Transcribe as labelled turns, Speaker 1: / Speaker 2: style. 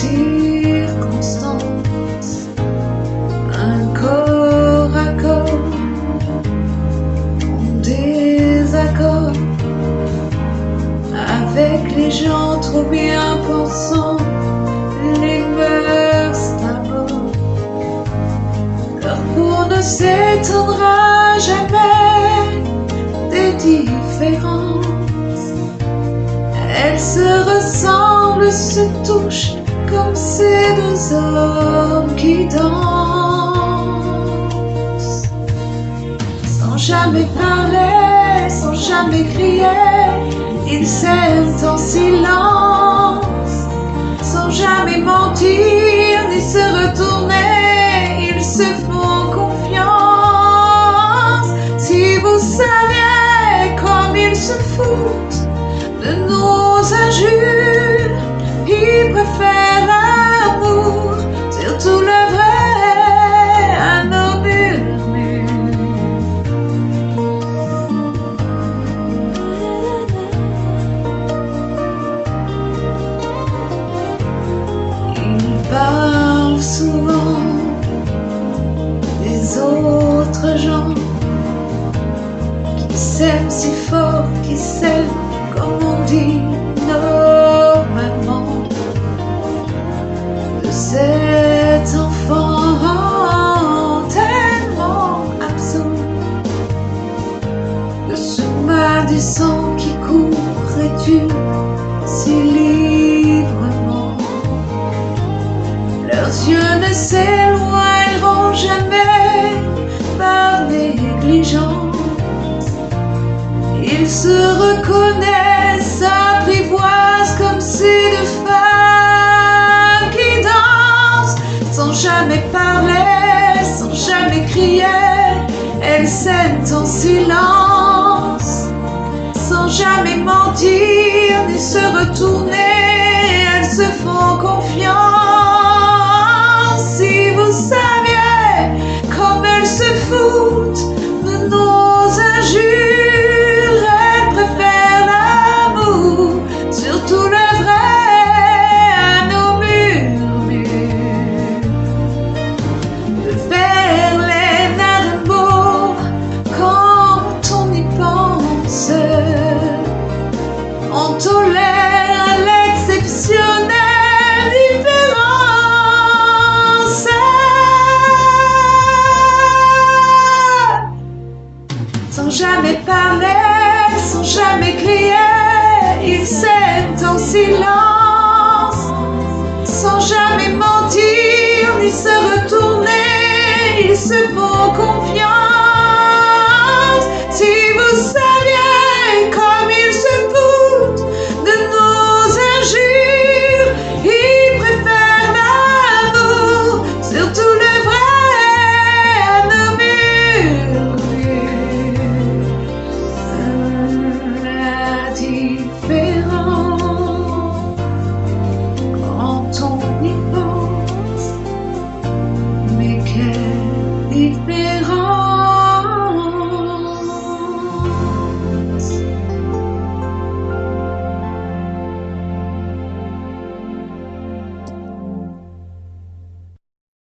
Speaker 1: circonstances, un corps à corps, en désaccord avec les gens trop bien pensants, les mœurs d'abord. Leur peau ne s'étonnera jamais des différences. Elles se ressemblent, se touchent comme ces deux hommes qui dansent. Sans jamais parler, sans jamais crier, ils s'aiment en silence. Sans jamais mentir ni se retourner, ils se font confiance. Si vous saviez comme ils se foutent de nos injures, ils préfèrent l'amour, surtout le vrai, à nos murmures. Ils parlent souvent des autres gens qui s'aiment si fort, qui s'aiment comme on dit normalement, de cet enfant tellement absent, de ce mal du sang qui court et tue si librement. Leurs yeux ne s'éloigneront jamais par négligence. Ils se reconnaissent, apprivoisent comme ces deux femmes qui dansent. Sans jamais parler, sans jamais crier, elles s'aiment en silence. Sans jamais mentir ni se retourner, elles se font confiance. Si vous saviez comme elles se foutent de nos injures, elles préfèrent l'amour, surtout le vrai, à nos murmures. De faire les nains beaux quand on y pense, on tolère l'exceptionnelle différence. Sans jamais parler, sans jamais crier, ils s'aiment en silence. Sans jamais mentir ni se retourner, ils se font confiance.